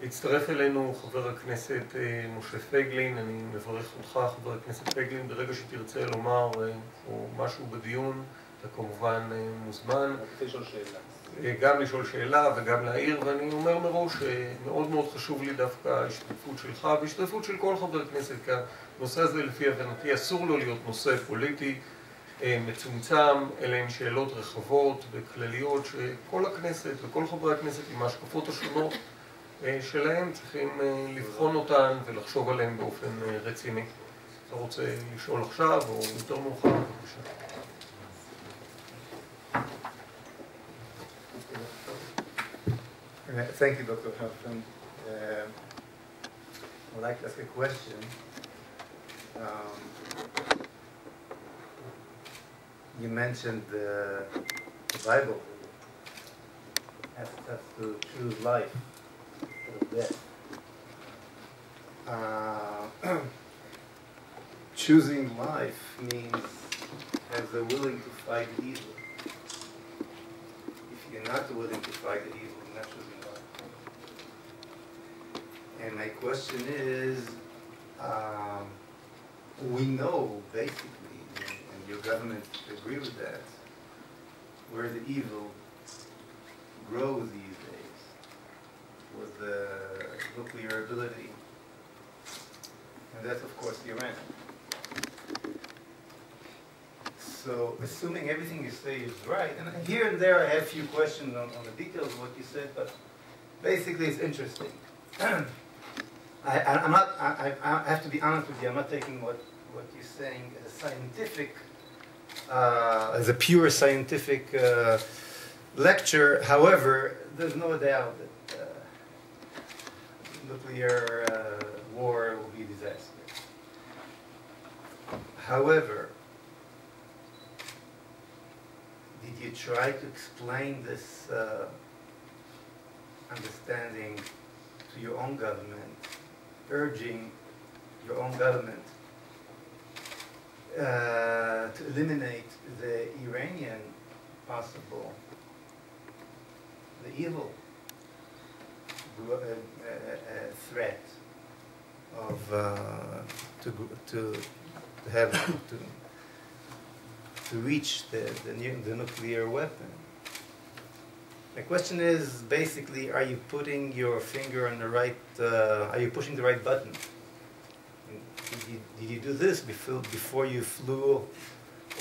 הצטרף אלינו חבר הכנסת משה פייגלין. אני מברך אותך, חבר הכנסת פייגלין. ברגע שתרצה לומר או משהו בדיון, אתה כמובן מוזמן. גם לשאול שאלה וגם להעיר, ואני אומר מראש שמאוד מאוד חשוב לי דווקא ההשתתפות שלך והשתתפות של כל חבר כנסת, כי הנושא הזה לפי הבנתי אסור לו להיות נושא פוליטי מצומצם, אלה הן שאלות רחבות וכלליות שכל הכנסת וכל חברי הכנסת עם ההשקפות השונות שלהם צריכים לבחון אותן ולחשוב עליהן באופן רציני. אתה רוצה לשאול עכשיו או יותר מאוחר? בבקשה. Thank you, Dr. Helfand. I'd like to ask a question. You mentioned the Bible asks us to choose life instead of death. Choosing life means as a willing to fight evil. If you're not willing to fight the evil, you're not choosing life. And my question is, we know basically, and your government agree with that, where the evil grows these days with the nuclear ability, and that's of course Iran. So, assuming everything you say is right, and here and there I have a few questions on the details of what you said, but basically it's interesting. I have to be honest with you, I'm not taking what you're saying as a scientific, as a pure scientific lecture. However, there's no doubt that nuclear war will be a disaster. However, did you try to explain this understanding to your own government, urging your own government to eliminate the Iranian possible, the evil threat of to reach the nuclear weapon? My question is basically, are you putting your finger on the right, are you pushing the right button? Did you do this before you flew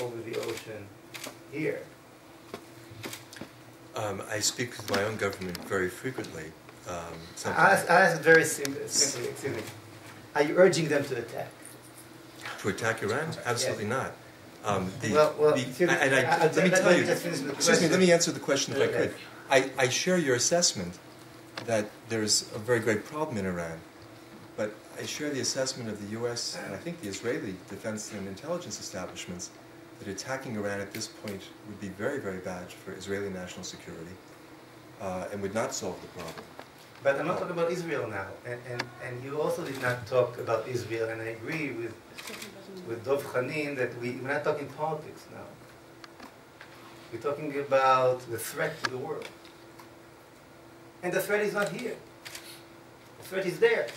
over the ocean here? I speak with my own government very frequently. I asked very simply, excuse me. Are you urging them to attack? To attack Iran? Absolutely Yes. not. Let me answer the question if I could. I share your assessment that there's a very great problem in Iran, but I share the assessment of the U.S. and I think the Israeli defense and intelligence establishments that attacking Iran at this point would be very, very bad for Israeli national security and would not solve the problem. But I'm not talking about Israel now, and you also did not talk about Israel, and I agree with Dov Khanin that we're not talking politics now. We're talking about the threat to the world. And the threat is not here. The threat is there.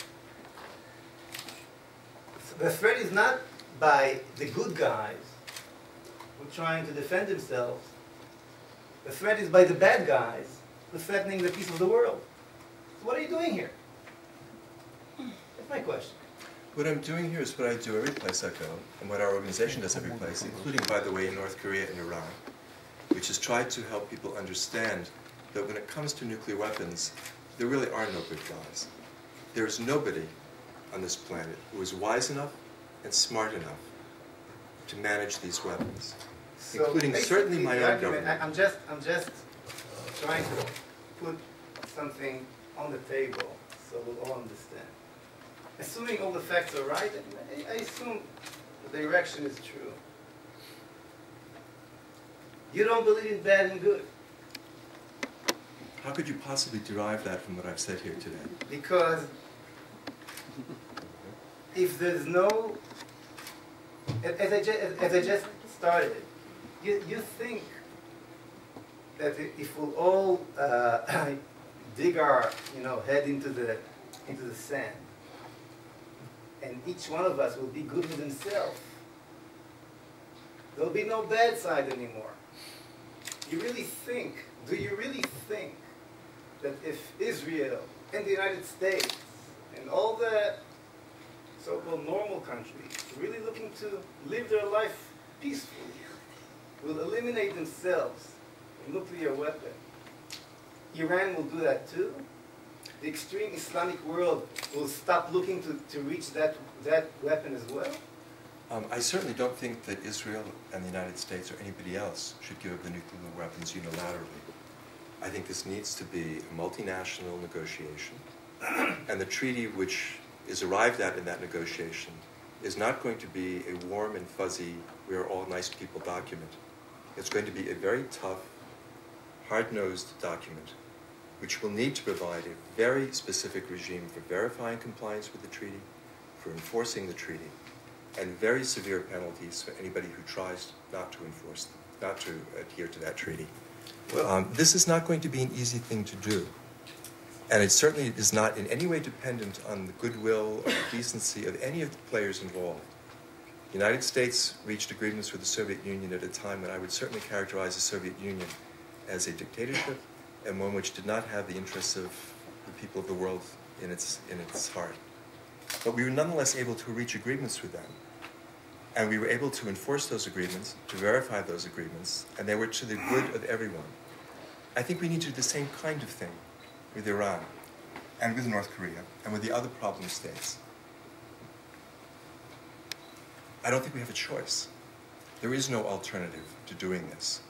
The threat is not by the good guys who are trying to defend themselves. The threat is by the bad guys who are threatening the peace of the world. So what are you doing here? That's my question. What I'm doing here is what I do every place I go, and what our organization does every place, including, by the way, in North Korea and Iran, which is try to help people understand that when it comes to nuclear weapons, there really are no good guys. There is nobody on this planet who is wise enough and smart enough to manage these weapons, So including certainly my own argument, government. I'm just trying to put something on the table so we'll all understand. Assuming all the facts are right, I assume the direction is true. You don't believe in bad and good. How could you possibly derive that from what I've said here today? Because if there's no, as I just started, you think that if we'll all dig our head into the sand, and each one of us will be good with himself, there'll be no bad side anymore. Do you really think that if Israel and the United States and all the so-called normal countries really looking to live their life peacefully will eliminate themselves a nuclear weapon, Iran will do that too? The extreme Islamic world will stop looking to reach that weapon as well? I certainly don't think that Israel and the United States or anybody else should give up the nuclear weapons unilaterally. I think this needs to be a multinational negotiation, and the treaty which is arrived at in that negotiation is not going to be a warm and fuzzy, we are all nice people document. It's going to be a very tough, hard-nosed document which will need to provide a very specific regime for verifying compliance with the treaty, for enforcing the treaty, and very severe penalties for anybody who tries not to adhere to that treaty. This is not going to be an easy thing to do. And it certainly is not in any way dependent on the goodwill or the decency of any of the players involved. The United States reached agreements with the Soviet Union at a time when I would certainly characterize the Soviet Union as a dictatorship and one which did not have the interests of the people of the world in its heart. But we were nonetheless able to reach agreements with them. And we were able to enforce those agreements, to verify those agreements, and they were to the good of everyone. I think we need to do the same kind of thing with Iran, and with North Korea, and with the other problem states. I don't think we have a choice. There is no alternative to doing this.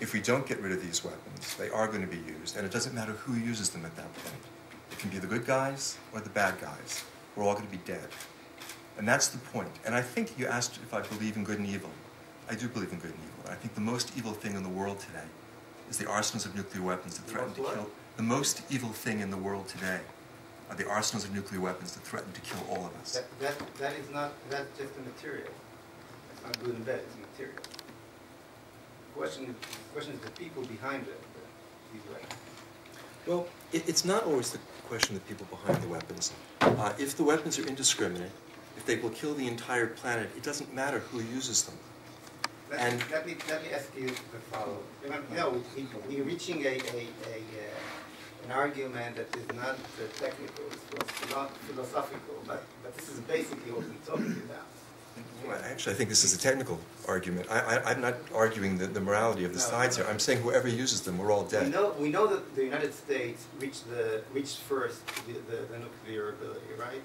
If we don't get rid of these weapons, they are going to be used, and it doesn't matter who uses them at that point. It can be the good guys or the bad guys. We're all going to be dead. And that's the point. And I think you asked if I believe in good and evil. I do believe in good and evil. I think the most evil thing in the world today is the arsenals of nuclear weapons that threaten to kill. The most evil thing in the world today are the arsenals of nuclear weapons that threaten to kill all of us. That's just the material. It's not good and bad, it's material. The question is the people behind these weapons. Well, it's not always the question of the people behind the weapons. If the weapons are indiscriminate, if they will kill the entire planet, it doesn't matter who uses them. Let me ask you the following. We're reaching an argument that is not technical, it's not philosophical, but this is basically what we're talking about. Well, actually, I think this is a technical argument. I'm not arguing the morality of the sides here. I'm saying whoever uses them, we're all dead. We know that the United States reached first the nuclear ability, right?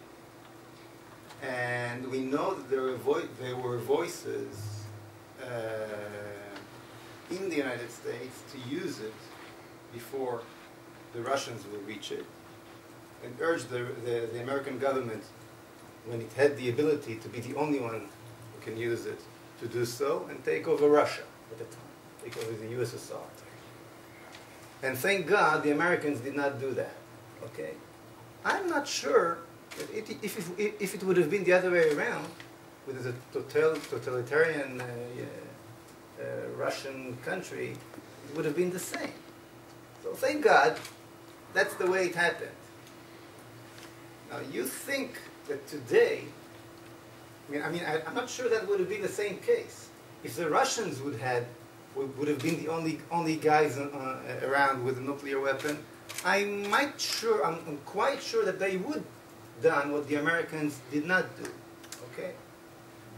And we know that there were voices in the United States to use it before the Russians will reach it, and urged the American government, when it had the ability to be the only one who can use it, to do so and take over Russia at the time, take over the USSR. And thank God the Americans did not do that. Okay, I'm not sure that if it would have been the other way around, with a totalitarian Russian country, it would have been the same. So thank God that's the way it happened. Now you think that today, I'm not sure that would have been the same case. If the Russians would have been the only guys around with a nuclear weapon, I'm quite sure that they would done what the Americans did not do. Okay,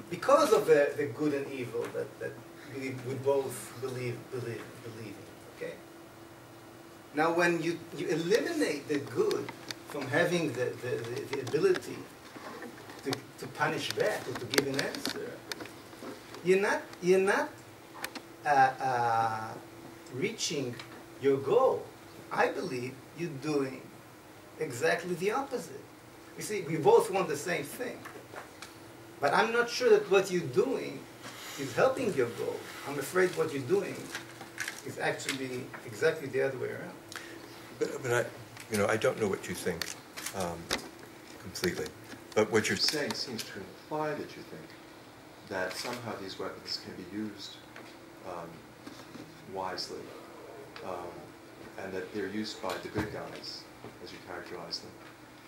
because of the good and evil that we both believe in. Okay. Now, when you eliminate the good from having the ability to punish back or to give an answer, you're not reaching your goal. I believe you're doing exactly the opposite. You see, we both want the same thing, but I'm not sure that what you're doing is helping your goal. I'm afraid what you're doing is actually exactly the other way around. But I don't know what you think completely. But what you're saying seems to imply that you think that somehow these weapons can be used wisely. and that they're used by the good guys, as you characterize them.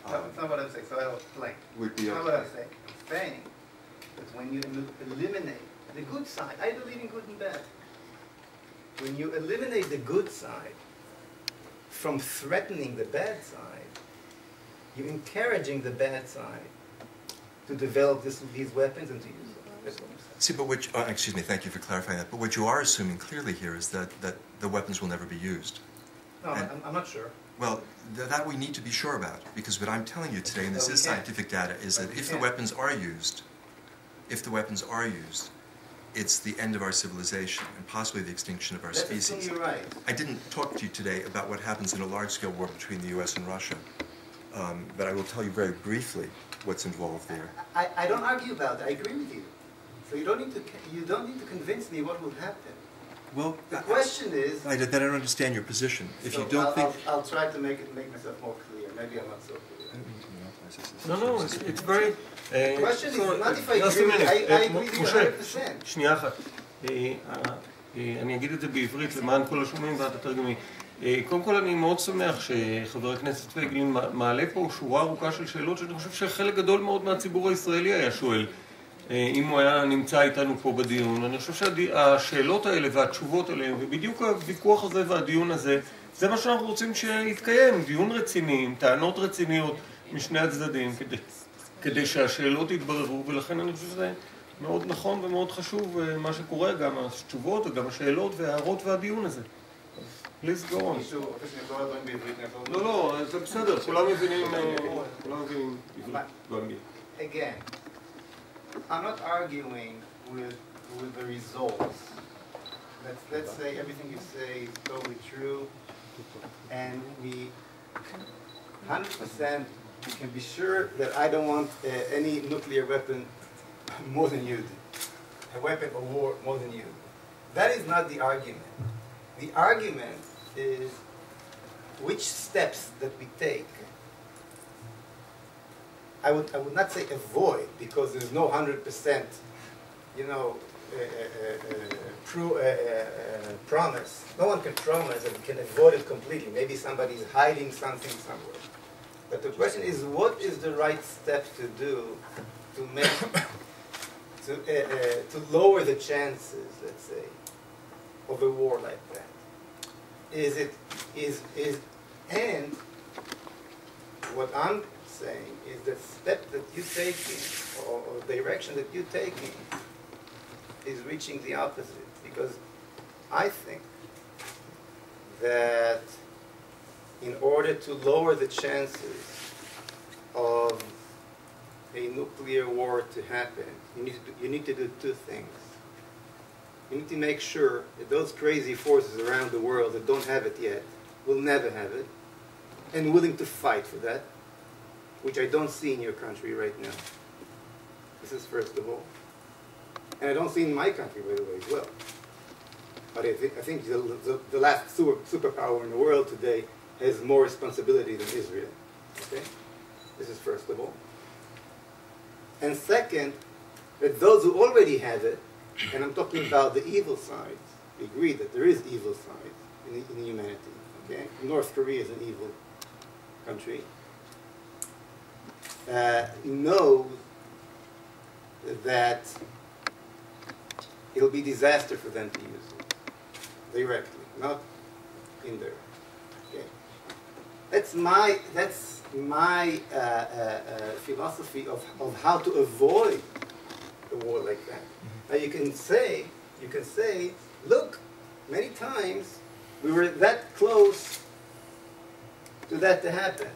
That's not what I'm saying, so I'll explain. Would be That's not okay. what I'm saying. I'm saying that when you eliminate the good side, I believe in good and bad. When you eliminate the good side from threatening the bad side, you're encouraging the bad side to develop these weapons and to use them. That's what I'm saying. See, but which, excuse me, thank you for clarifying that. But what you are assuming clearly here is that the weapons will never be used. No, I'm not sure. Well, that we need to be sure about, because what I'm telling you today, and this is scientific data, is that if the weapons are used, it's the end of our civilization and possibly the extinction of our species. That's you're right. I didn't talk to you today about what happens in a large-scale war between the U.S. and Russia, but I will tell you very briefly what's involved there. I don't argue about that. I agree with you. So you don't need to convince me what will happen. Well, the question is... I don't understand your position. If so you don't think... I'll try to make myself more clear. Maybe I'm not so clear. No, it's very... The question is not if I agree, I agree with you 100%. שנייה אחת. אני אגיד את זה בעברית למען כל השומעים ואת התרגמי. קודם כל אני מאוד שמח שחבר הכנסת פייגלין מעלה פה שורה ארוכה של שאלות שאני חושב שחלק גדול מאוד מהציבור הישראלי היה שואל אם הוא היה נמצא איתנו פה בדיון. אני חושב שהשאלות האלה והתשובות עליהן ובדיוק הוויכוח הזה והדיון הזה זה מה שאנחנו רוצים שיתקיים, דיון רציני, עם טענות רציניות משני הצדדים כדי שהשאלות יתבררו, ולכן אני חושב שזה מאוד נכון ומאוד חשוב מה שקורה, גם התשובות וגם השאלות וההערות והדיון הזה. Please go on. לא, זה בסדר, כולם מבינים עברית באנגלית. Again, I'm not arguing with the results. Let's say everything you say is totally true, and we 100% can be sure that I don't want any nuclear weapon more than you do. A weapon of war more than you do. That is not the argument. The argument is which steps that we take. I would not say avoid, because there's no 100%, promise. No one can promise that we can avoid it completely. Maybe somebody is hiding something somewhere. But the question is, what is the right step to do to make, to lower the chances, let's say, of a war like that? And what I'm saying is the step that you're taking, or direction that you're taking, is reaching the opposite. Because I think that in order to lower the chances of a nuclear war to happen, you need to do two things. You need to make sure that those crazy forces around the world that don't have it yet will never have it, and willing to fight for that, which I don't see in your country right now. This is first of all. And I don't see in my country, by the way, as well. But I think the last superpower in the world today has more responsibility than Israel. Okay? This is first of all. And second, that those who already have it, and I'm talking about the evil sides, we agree that there is evil sides in humanity. Okay? North Korea is an evil country. Knows that it'll be disaster for them to use it directly, not indirectly. Okay. That's my philosophy of how to avoid a war like that. Now you can say, look, many times we were that close to that to happen.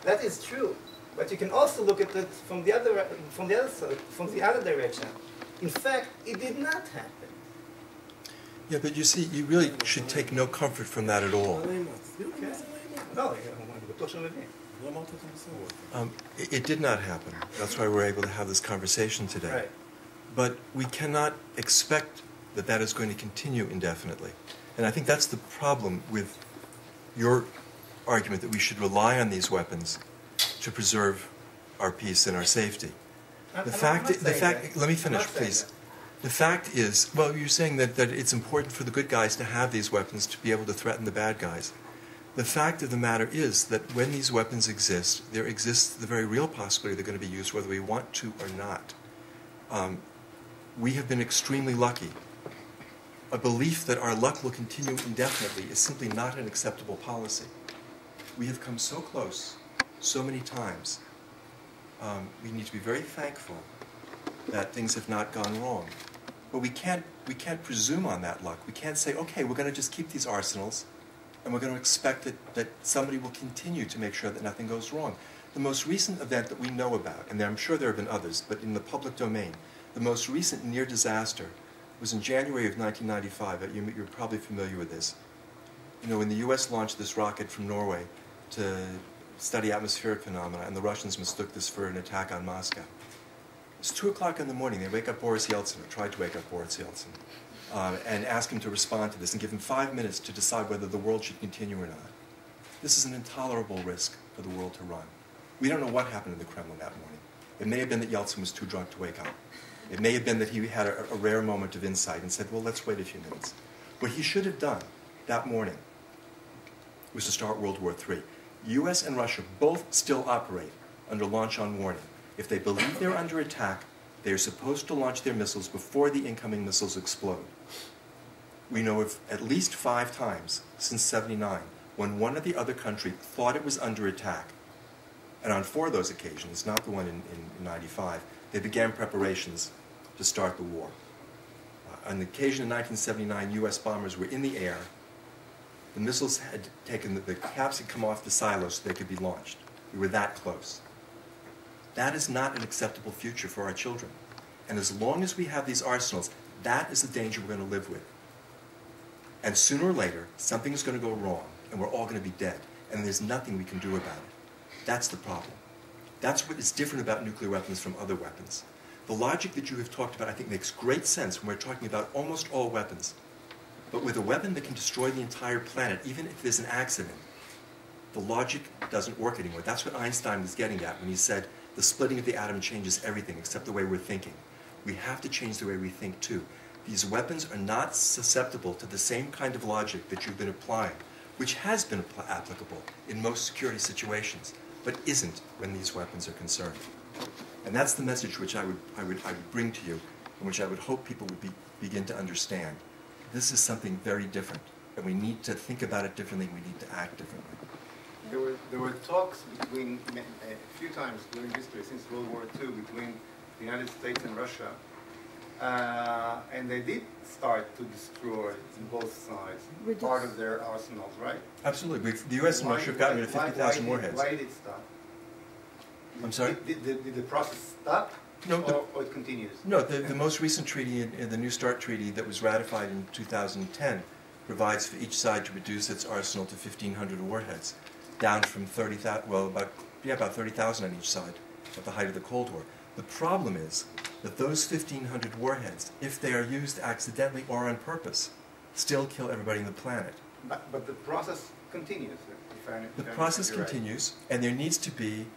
That is true. But you can also look at it from the other side, from the other direction. In fact, it did not happen. Yeah, but you see, you really should take no comfort from that at all. It did not happen. That's why we're able to have this conversation today. Right. But we cannot expect that that is going to continue indefinitely. And I think that's the problem with your argument that we should rely on these weapons to preserve our peace and our safety. Let me finish, please. The fact is, well, you're saying that it's important for the good guys to have these weapons to be able to threaten the bad guys. The fact of the matter is that when these weapons exist, there exists the very real possibility they're going to be used whether we want to or not. We have been extremely lucky. A belief that our luck will continue indefinitely is simply not an acceptable policy. We have come so close, so many times. We need to be very thankful that things have not gone wrong. But we can't presume on that luck. We can't say, okay, we're going to just keep these arsenals, and we're going to expect that somebody will continue to make sure that nothing goes wrong. The most recent event that we know about, and I'm sure there have been others, but in the public domain, the most recent near disaster was in January of 1995. You're probably familiar with this. You know, when the U.S. launched this rocket from Norway to study atmospheric phenomena, and the Russians mistook this for an attack on Moscow. It's 2 o'clock in the morning. They wake up Boris Yeltsin, or tried to wake up Boris Yeltsin, and ask him to respond to this, and give him 5 minutes to decide whether the world should continue or not. This is an intolerable risk for the world to run. We don't know what happened in the Kremlin that morning. It may have been that Yeltsin was too drunk to wake up. It may have been that he had a rare moment of insight and said, well, let's wait a few minutes. What he should have done that morning was to start World War III. U.S. and Russia both still operate under launch on warning. If they believe they're under attack, they are supposed to launch their missiles before the incoming missiles explode. We know of at least 5 times since '79 when one or the other country thought it was under attack. And on 4 of those occasions, not the one in '95, they began preparations to start the war. On the occasion in 1979, U.S. bombers were in the air. The missiles had taken, the caps had come off the silos so they could be launched. We were that close. That is not an acceptable future for our children. And as long as we have these arsenals, that is the danger we're going to live with. And sooner or later, something is going to go wrong, and we're all going to be dead. And there's nothing we can do about it. That's the problem. That's what is different about nuclear weapons from other weapons. The logic that you have talked about, I think, makes great sense when we're talking about almost all weapons. But with a weapon that can destroy the entire planet, even if there's an accident, the logic doesn't work anymore. That's what Einstein was getting at when he said the splitting of the atom changes everything except the way we're thinking. We have to change the way we think too. These weapons are not susceptible to the same kind of logic that you've been applying, which has been applicable in most security situations, but isn't when these weapons are concerned. And that's the message which I would bring to you, and which I would hope people would begin to understand. This is something very different, and we need to think about it differently, we need to act differently. There were talks between, a few times during history, since World War II, between the United States and Russia. And they did start to destroy on both sides part of their arsenals, right? Absolutely. The U.S. and Russia have gotten rid of 50,000 warheads. Why did it stop? I'm sorry? Did the process stop? No, or it continues? No, the most recent treaty, the New START treaty that was ratified in 2010, provides for each side to reduce its arsenal to 1,500 warheads, down from 30,000, well, about 30,000 on each side at the height of the Cold War. The problem is that those 1,500 warheads, if they are used accidentally or on purpose, still kill everybody on the planet. But the process continues. The process continues, and there needs to be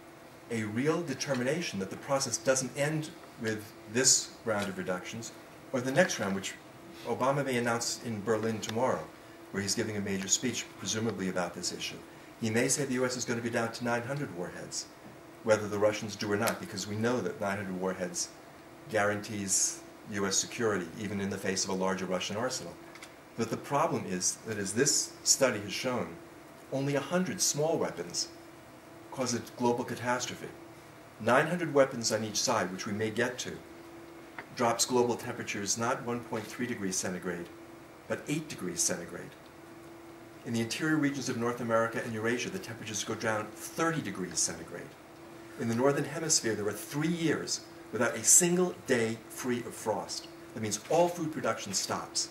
a real determination that the process doesn't end with this round of reductions or the next round, which Obama may announce in Berlin tomorrow, where he's giving a major speech, presumably about this issue. He may say the U.S. is going to be down to 900 warheads, whether the Russians do or not, because we know that 900 warheads guarantees U.S. security, even in the face of a larger Russian arsenal. But the problem is that, as this study has shown, only 100 small weapons cause a global catastrophe. 900 weapons on each side, which we may get to, drops global temperatures not 1.3 degrees centigrade, but 8 degrees centigrade. In the interior regions of North America and Eurasia, the temperatures go down 30 degrees centigrade. In the Northern Hemisphere, there are 3 years without a single day free of frost. That means all food production stops.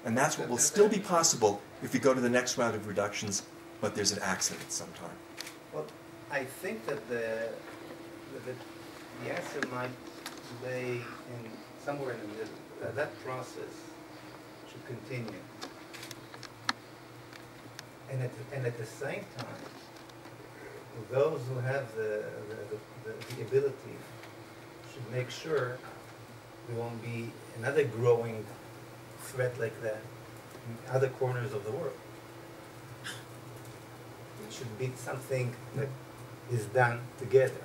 And that's what will still be possible if we go to the next round of reductions, but there's an accident sometime. Well, I think that the answer might lay in somewhere in the middle. That process should continue. And at the same time, those who have the ability should make sure there won't be another growing threat like that in other corners of the world. should be something that is done together.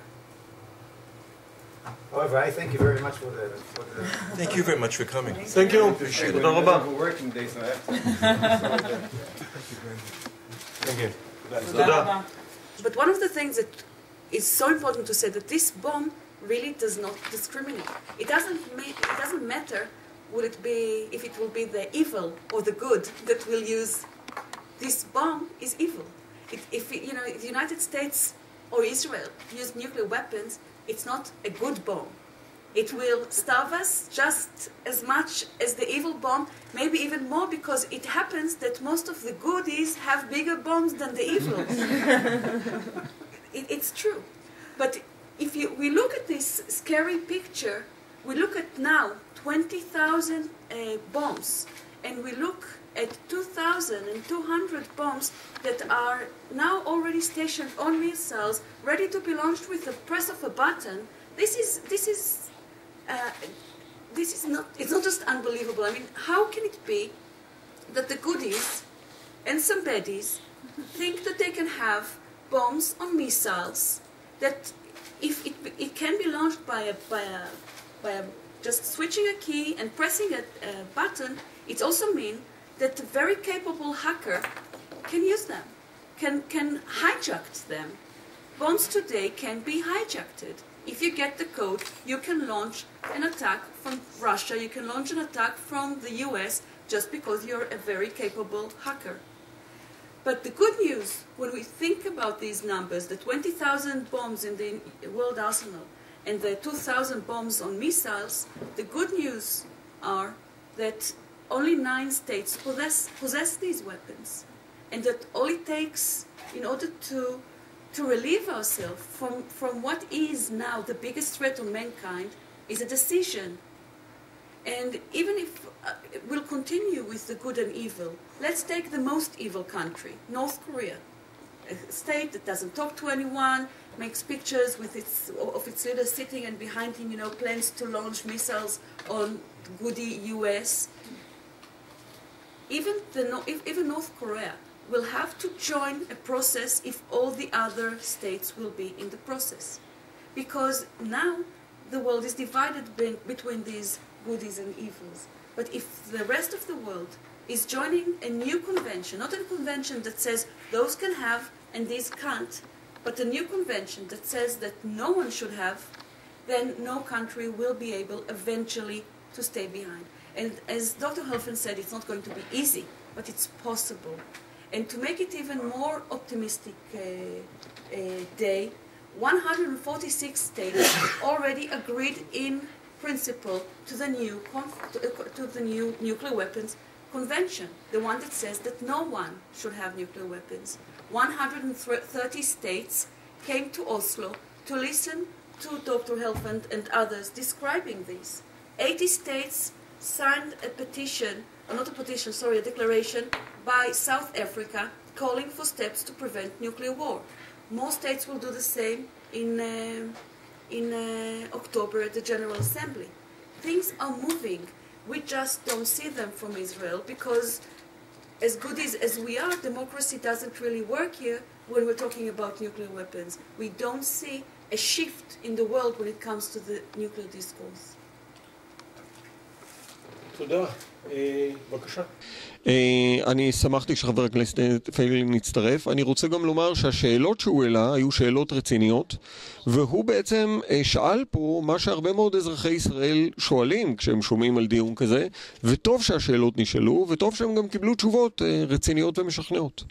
However, I thank you very much for the Thank you very much for coming. Thank you. Appreciate it. תודה רבה. working day, so I have to. Thank you. תודה. But one of the things that is so important to say that this bomb really does not discriminate. It doesn't matter if it will be the evil or the good that will use this bomb is evil. If the United States or Israel use nuclear weapons, it's not a good bomb. It will starve us just as much as the evil bomb, maybe even more, because it happens that most of the goodies have bigger bombs than the evil. It's true. But if we look at this scary picture, we look at now 20,000 bombs, and we look at 2,200 bombs that are now already stationed on missiles, ready to be launched with the press of a button. It's not just unbelievable. I mean, how can it be that the goodies and some baddies think that they can have bombs on missiles, that if it can be launched by just switching a key and pressing a button, it also means that a very capable hacker can use them, can hijack them. Bombs today can be hijacked. If you get the code, you can launch an attack from Russia, you can launch an attack from the US just because you're a very capable hacker. But the good news, when we think about these numbers, the 20,000 bombs in the world arsenal and the 2,000 bombs on missiles, the good news are that only 9 states possess these weapons. And that all it takes in order to relieve ourselves from what is now the biggest threat on mankind is a decision. And even if we'll continue with the good and evil, let's take the most evil country, North Korea, a state that doesn't talk to anyone, makes pictures of its leader sitting and behind him, plans to launch missiles on goody US. Even North Korea will have to join a process if all the other states will be in the process. Because now the world is divided between these goodies and evils. But if the rest of the world is joining a new convention, not a convention that says those can have and these can't, but a new convention that says that no one should have, then no country will be able eventually to stay behind. And as Dr. Helfand said, it's not going to be easy, but it's possible. And to make it even more optimistic day, 146 states already agreed in principle to the new nuclear weapons convention, the one that says that no one should have nuclear weapons. 130 states came to Oslo to listen to Dr. Helfand and others describing this. 80 states signed a declaration by South Africa calling for steps to prevent nuclear war. More states will do the same in October at the General Assembly. Things are moving. We just don't see them from Israel because as good as we are, democracy doesn't really work here when we're talking about nuclear weapons. We don't see a shift in the world when it comes to the nuclear discourse. תודה. בבקשה. אני שמחתי שחבר הכנסת פייגלין הצטרף. אני רוצה גם לומר שהשאלות שהוא העלה היו שאלות רציניות, והוא בעצם שאל פה מה שהרבה מאוד אזרחי ישראל שואלים כשהם שומעים על דיון כזה, וטוב שהשאלות נשאלו, וטוב שהם גם קיבלו תשובות רציניות ומשכנעות.